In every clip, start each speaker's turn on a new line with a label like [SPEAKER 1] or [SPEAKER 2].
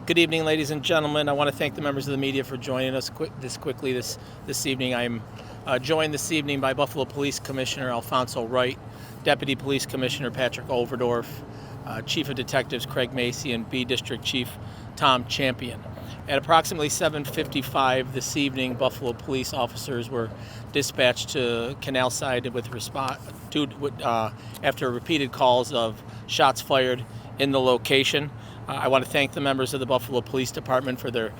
[SPEAKER 1] Good evening, ladies and gentlemen. I want to thank the members of the media for joining us quickly this evening. I'm joined this evening by Buffalo Police Commissioner Alfonso Wright, Deputy Police Commissioner Patrick Overdorf, Chief of Detectives Craig Macy, and B District Chief Tom Champion. At approximately 7:55 this evening, Buffalo police officers were dispatched to Canalside after repeated calls of shots fired in the location. I want to thank the members of the Buffalo Police Department for their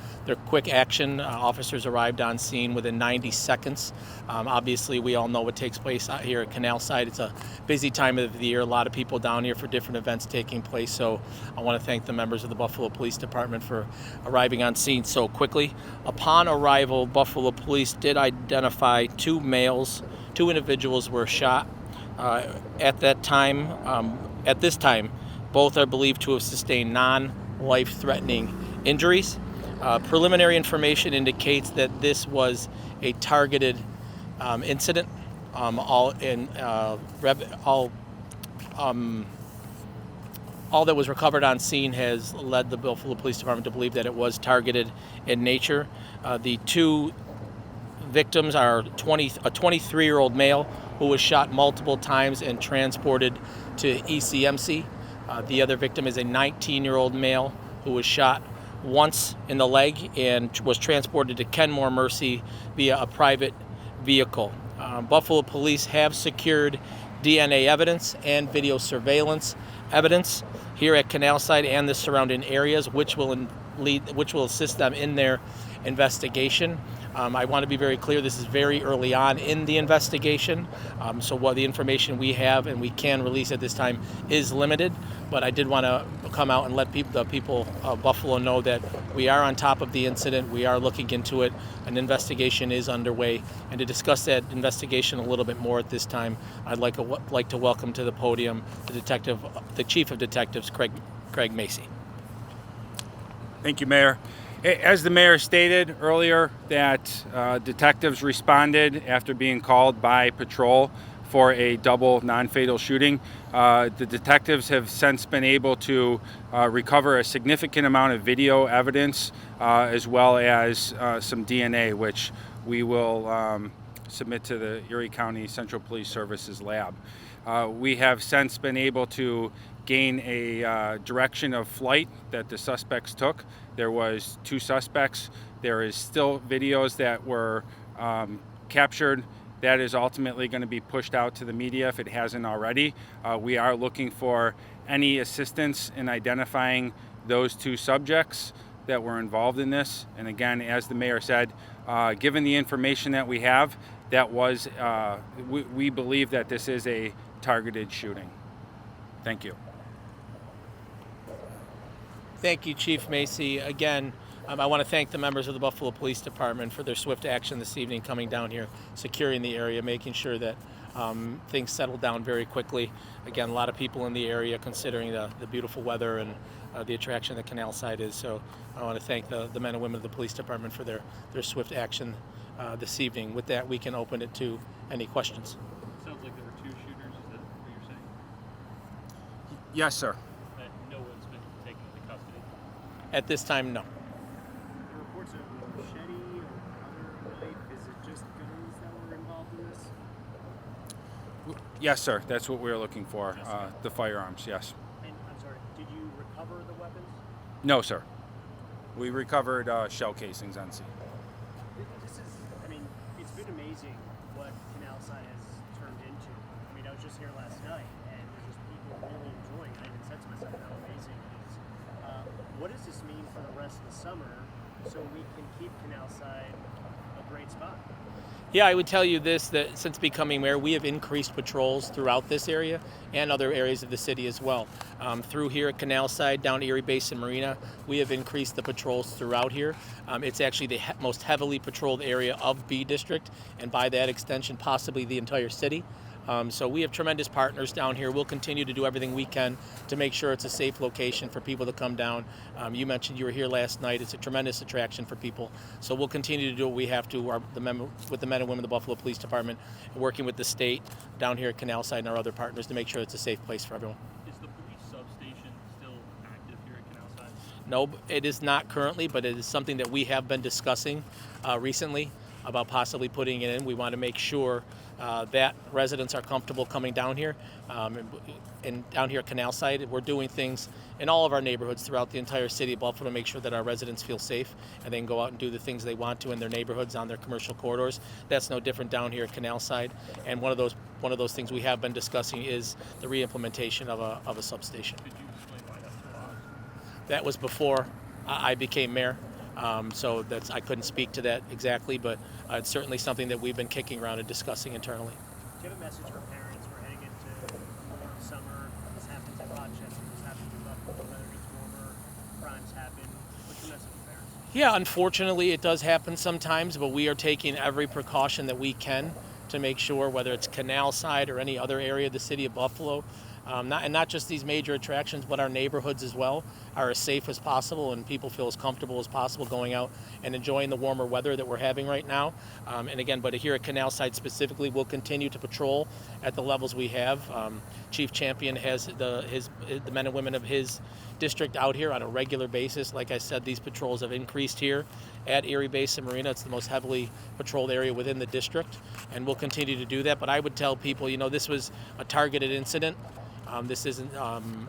[SPEAKER 1] quick action. Officers arrived on scene within 90 seconds. Obviously, we all know what takes place out here at Canalside. It's a busy time of the year. A lot of people down here for different events taking place. So I want to thank the members of the Buffalo Police Department for arriving on scene so quickly. Upon arrival, Buffalo Police did identify two individuals were shot. At this time, both are believed to have sustained non-life-threatening injuries. Preliminary information indicates that this was a targeted incident. All that was recovered on scene has led the Buffalo Police Department to believe that it was targeted in nature. The two victims are a 23-year-old male who was shot multiple times and transported to ECMC. The other victim is a 19-year-old male who was shot once in the leg and was transported to Kenmore Mercy via a private vehicle. Buffalo Police have secured DNA evidence and video surveillance evidence here at Canalside and the surrounding areas, which will assist them in their investigation. I want to be very clear, this is very early on in the investigation, so what the information we have and we can release at this time is limited, but I did want to come out and let the people of Buffalo know that we are on top of the incident, we are looking into it, an investigation is underway, and to discuss that investigation a little bit more at this time, I'd like to welcome to the podium the Chief of Detectives, Craig Macy.
[SPEAKER 2] Thank you, Mayor. As the mayor stated earlier, that detectives responded after being called by patrol for a double non-fatal shooting. The detectives have since been able to recover a significant amount of video evidence as well as some DNA, which we will submit to the Erie County Central Police Services lab. We have since been able to gain a direction of flight that the suspects took. There was two suspects. There is still videos that were captured. That is ultimately going to be pushed out to the media if it hasn't already. We are looking for any assistance in identifying those two subjects that were involved in this. And again, as the mayor said, given the information that we have, we believe that this is a targeted shooting. Thank you.
[SPEAKER 1] Thank you, Chief Macy. Again, I want to thank the members of the Buffalo Police Department for their swift action this evening, coming down here, securing the area, making sure that things settle down very quickly. Again, a lot of people in the area considering the beautiful weather and the attraction that Canalside is. So I want to thank the men and women of the police department for their swift action this evening. With that, we can open it to any questions.
[SPEAKER 3] Sounds like there were two shooters. Is that what you're saying?
[SPEAKER 2] Yes, sir.
[SPEAKER 3] No one's been taken into custody.
[SPEAKER 1] At this time, no.
[SPEAKER 4] The reports of machete or other knife, is it just guns that were involved in this?
[SPEAKER 2] Yes, sir. That's what we're looking for. The firearms, yes.
[SPEAKER 4] And I'm sorry, did you recover the weapons?
[SPEAKER 2] No, sir. We recovered shell casings on scene.
[SPEAKER 4] This is, I mean, it's been amazing what Canalside has turned into. I mean, I was just here last night, and there's just people really enjoying it. I even said to myself how amazing it is. What does this mean for the rest of the summer so we can keep Canalside a great spot?
[SPEAKER 1] Yeah, I would tell you this, that since becoming mayor, we have increased patrols throughout this area and other areas of the city as well. Through here at Canalside, down to Erie Basin Marina, we have increased the patrols throughout here. It's actually the most heavily patrolled area of B District, and by that extension, possibly the entire city. So we have tremendous partners down here. We'll continue to do everything we can to make sure it's a safe location for people to come down. You mentioned you were here last night. It's a tremendous attraction for people. So we'll continue to do what we have to with the men and women of the Buffalo Police Department, working with the state down here at Canalside and our other partners to make sure it's a safe place for everyone.
[SPEAKER 3] Is the police substation still active here at Canalside?
[SPEAKER 1] No, it is not currently, but it is something that we have been discussing recently about possibly putting it in. We want to make sure that residents are comfortable coming down here. And down here at Canalside, we're doing things in all of our neighborhoods throughout the entire city of Buffalo to make sure that our residents feel safe and they can go out and do the things they want to in their neighborhoods on their commercial corridors. That's no different down here at Canalside. And one of those things we have been discussing is the reimplementation of a substation.
[SPEAKER 3] Could you explain why that's allowed?
[SPEAKER 1] That was before I became mayor. So I couldn't speak to that exactly, but it's certainly something that we've been kicking around and discussing internally.
[SPEAKER 4] Do you have a message for parents? We're heading into more summer. This happens in Rochester. This happens in Buffalo. The weather gets warmer. Crimes happen. What's your message for parents?
[SPEAKER 1] Yeah, unfortunately, it does happen sometimes, but we are taking every precaution that we can to make sure, whether it's Canalside or any other area of the city of Buffalo, not just these major attractions, but our neighborhoods as well, are as safe as possible and people feel as comfortable as possible going out and enjoying the warmer weather that we're having right now. And again, but here at Canalside specifically, we'll continue to patrol at the levels we have. Chief Champion has the men and women of his district out here on a regular basis. Like I said, these patrols have increased here at Erie Basin Marina. It's the most heavily patrolled area within the district, and we'll continue to do that. But I would tell people, this was a targeted incident. This isn't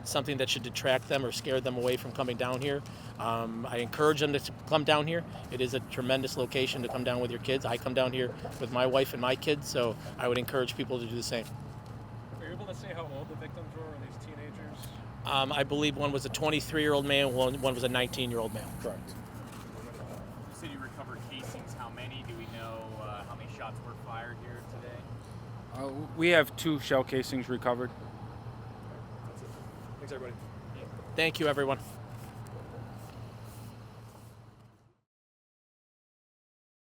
[SPEAKER 1] something that should detract them or scare them away from coming down here. I encourage them to come down here. It is a tremendous location to come down with your kids. I come down here with my wife and my kids, so I would encourage people to do the same.
[SPEAKER 3] Are you able to say how old the victims were? Were these teenagers?
[SPEAKER 1] I believe one was a 23-year-old male, one was a 19-year-old male.
[SPEAKER 5] Correct. You said you recovered casings. How many? Do we know how many shots were fired here today?
[SPEAKER 2] We have 2 shell casings recovered.
[SPEAKER 3] Thanks, everybody.
[SPEAKER 1] Thank you, everyone.